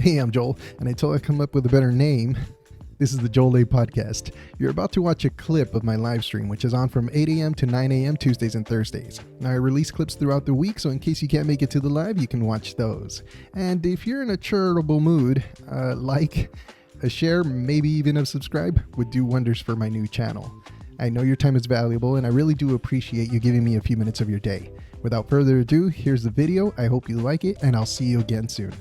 Hey, I'm Joel, and until I come up with a better name, this is the Joel A Podcast. You're about to watch a clip of my live stream, which is on from 8 a.m. to 9 a.m. Tuesdays and Thursdays. Now, I release clips throughout the week, so in case you can't make it to the live, you can watch those. And if you're in a charitable mood, a share, maybe even a subscribe, would do wonders for my new channel. I know your time is valuable, and I really do appreciate you giving me a few minutes of your day. Without further ado, here's the video. I hope you like it, and I'll see you again soon.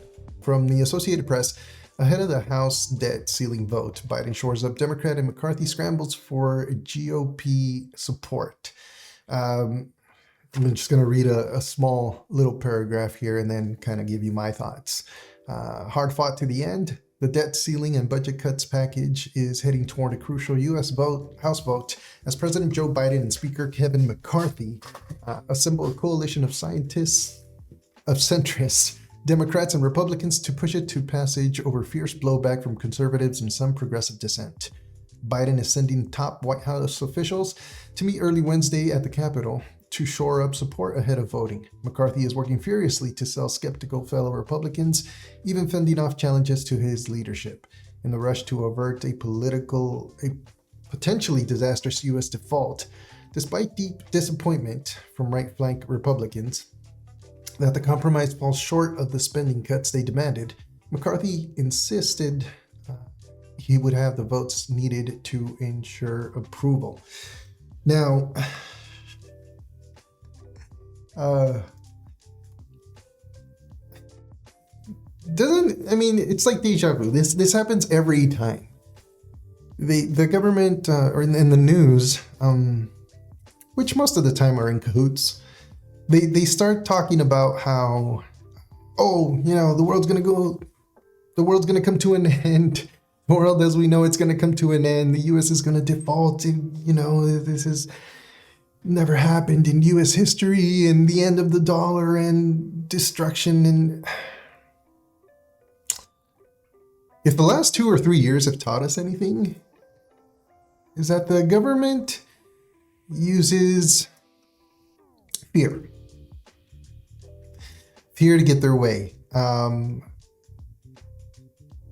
From the Associated Press, ahead of the House debt ceiling vote, Biden shores up Democrat and McCarthy scrambles for GOP support. I'm just going to read a small little paragraph here and then kind of give you my thoughts. Hard fought to the end. The debt ceiling and budget cuts package is heading toward a crucial U.S. House vote as President Joe Biden and Speaker Kevin McCarthy assemble a coalition of centrists, Democrats and Republicans to push it to passage over fierce blowback from conservatives and some progressive dissent. Biden is sending top White House officials to meet early Wednesday at the Capitol to shore up support ahead of voting. McCarthy is working furiously to sell skeptical fellow Republicans, even fending off challenges to his leadership. In the rush to avert a potentially disastrous U.S. default, despite deep disappointment from right-flank Republicans that the compromise falls short of the spending cuts they demanded, McCarthy insisted he would have the votes needed to ensure approval. Now, it's like deja vu. This happens every time. The government or in the news, which most of the time are in cahoots, they start talking about how, the world's gonna come to an end. The world as we know it's gonna come to an end. The U.S. is gonna default. This is never happened in U.S. history, and the end of the dollar and destruction. And if the last 2 or 3 years have taught us anything, is that the government uses fear to get their way.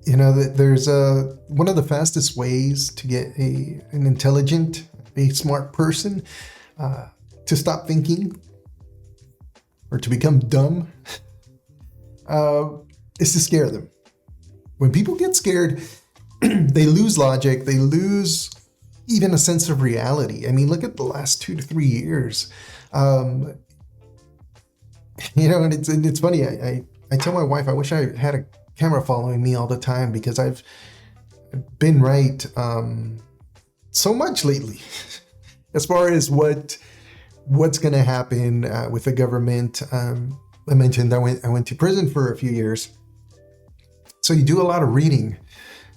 There's one of the fastest ways to get a smart person to stop thinking or to become dumb is to scare them. When people get scared, they lose logic, they lose even a sense of reality. I mean, look at the last 2 to 3 years. And it's funny. I tell my wife I wish I had a camera following me all the time because I've been right so much lately as far as what's going to happen with the government. I mentioned I went to prison for a few years, so you do a lot of reading.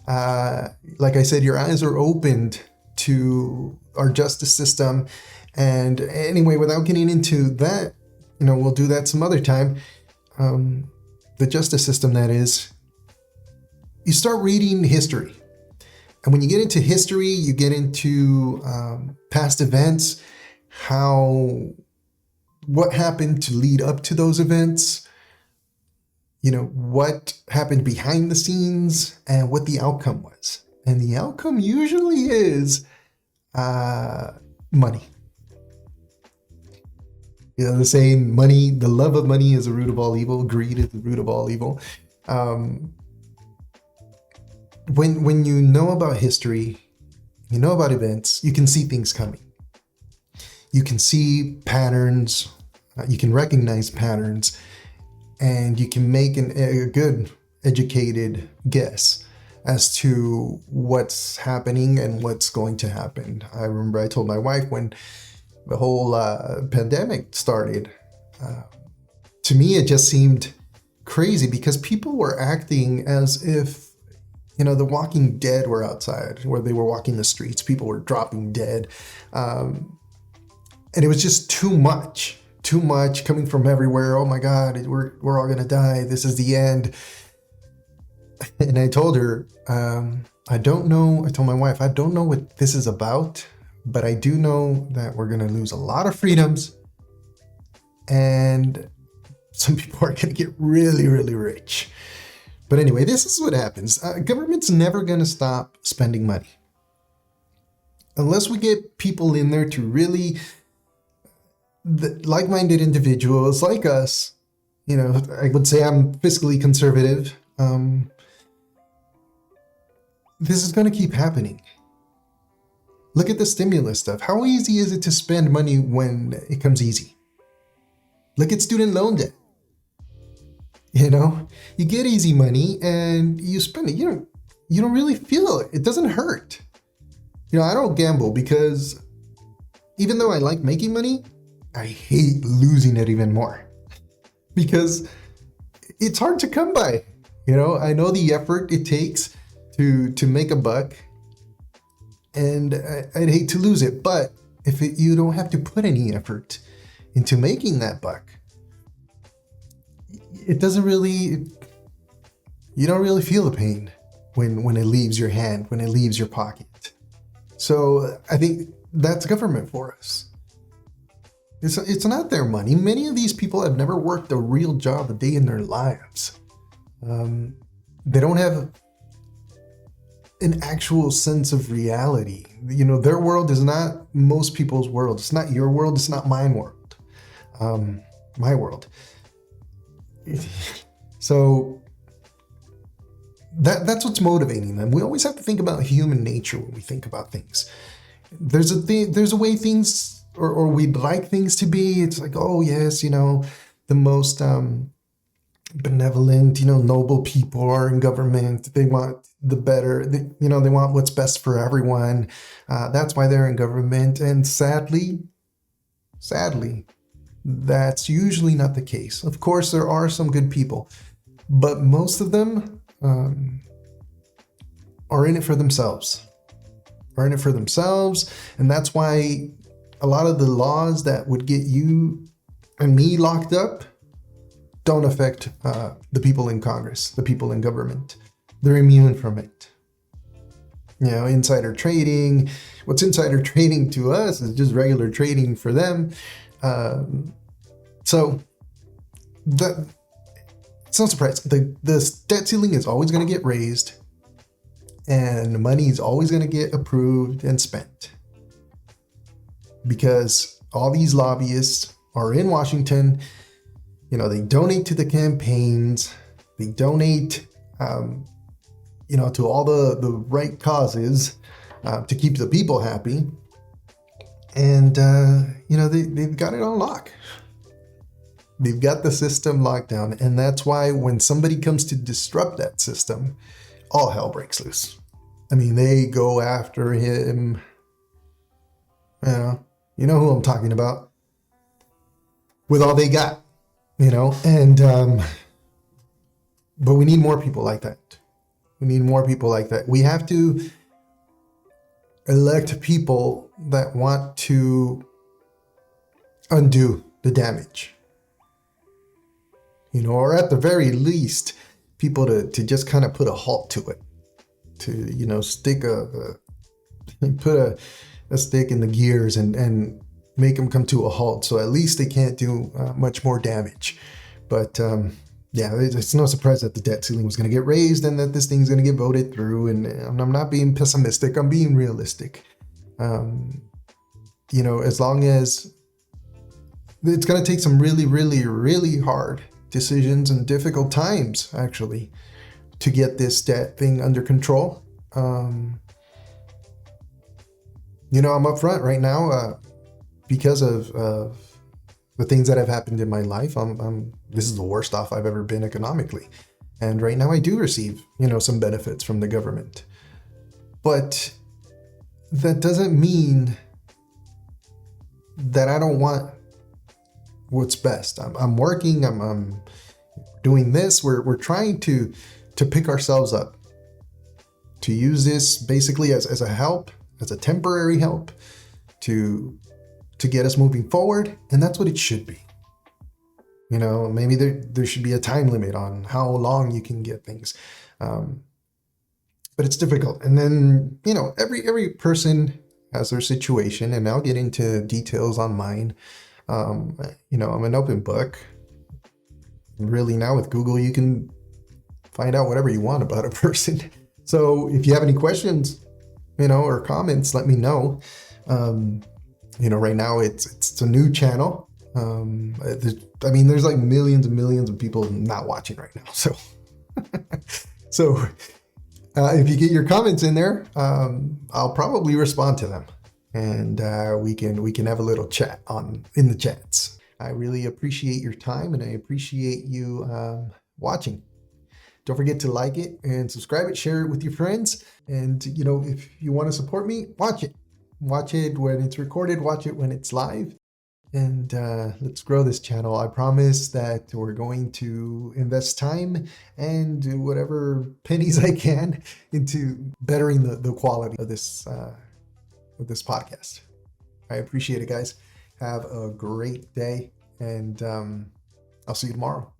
Like I said, your eyes are opened to our justice system. And anyway, without getting into that, we'll do that some other time. The justice system, that is, you start reading history. And when you get into history, you get into past events, what happened to lead up to those events, what happened behind the scenes and what the outcome was. And the outcome usually is money. The saying, money, the love of money is the root of all evil. Greed is the root of all evil. When you know about history, you know about events, you can see things coming. You can see patterns, you can recognize patterns, and you can make a good, educated guess as to what's happening and what's going to happen. I remember I told my wife when the whole pandemic started, to me it just seemed crazy because people were acting as if, the Walking Dead were outside, where they were walking the streets. People were dropping dead. And it was just too much coming from everywhere. Oh my God, we're all going to die. This is the end. And I told her, I don't know. I told my wife, I don't know what this is about, but I do know that we're going to lose a lot of freedoms and some people are going to get really, really rich. But anyway, this is what happens. Government's never going to stop spending money. Unless we get people in there to really, like-minded individuals like us, I would say I'm fiscally conservative. This is going to keep happening. Look at the stimulus stuff. How easy is it to spend money when it comes easy? Look at student loan debt. You get easy money and you spend it. You don't really feel it. It doesn't hurt. I don't gamble because even though I like making money, I hate losing it even more because it's hard to come by. I know the effort it takes to make a buck, and I'd hate to lose it. But if you don't have to put any effort into making that buck, it doesn't really, you don't really feel the pain when it leaves your hand, when it leaves your pocket. So I think that's government for us. It's not their money. Many of these people have never worked a real job a day in their lives. They don't have an actual sense of reality. Their world is not most people's world. It's not your world. It's not my world. My world. So that's what's motivating them. We always have to think about human nature when we think about things. There's a way things or we'd like things to be. It's like, oh yes, the most benevolent, noble people are in government. They want the better, they want what's best for everyone. That's why they're in government. And sadly, that's usually not the case. Of course, there are some good people, but most of them are in it for themselves. And that's why a lot of the laws that would get you and me locked up don't affect the people in Congress, the people in government. They're immune from it. Insider trading. What's insider trading to us is just regular trading for them. So it's no surprise. The debt ceiling is always going to get raised, and money is always going to get approved and spent because all these lobbyists are in Washington. They donate to the campaigns. They donate, to all the right causes to keep the people happy. And, they've got it on lock. They've got the system locked down. And that's why when somebody comes to disrupt that system, all hell breaks loose. I mean, they go after him. You know who I'm talking about. With all they got. But we need more people like that. We have to elect people that want to undo the damage. Or at the very least, people to just kind of put a halt to it. To, stick put a stick in the gears and make them come to a halt. So at least they can't do much more damage. But it's no surprise that the debt ceiling was going to get raised and that this thing's going to get voted through. And I'm not being pessimistic. I'm being realistic. As long as it's going to take some really, really, really hard decisions and difficult times, actually, to get this debt thing under control. I'm up front right now. Because of the things that have happened in my life, this is the worst off I've ever been economically. And right now I do receive, some benefits from the government. But that doesn't mean that I don't want what's best. I'm working, I'm doing this. We're trying to pick ourselves up, to use this basically as a help, as a temporary help to get us moving forward. And that's what it should be. Maybe there should be a time limit on how long you can get things. But it's difficult. And then, every person has their situation, and I'll get into details on mine. I'm an open book. Really, now with Google, you can find out whatever you want about a person. So if you have any questions, or comments, let me know. Right now it's a new channel. There's like millions and millions of people not watching right now. So if you get your comments in there, I'll probably respond to them, and we can have a little chat in the chats. I really appreciate your time, and I appreciate you watching. Don't forget to like it and subscribe it, share it with your friends. And if you want to support me, watch it. Watch it when it's recorded, watch it when it's live. And let's grow this channel. I promise that we're going to invest time and do whatever pennies I can into bettering the quality of this podcast. I appreciate it, guys. Have a great day, and I'll see you tomorrow.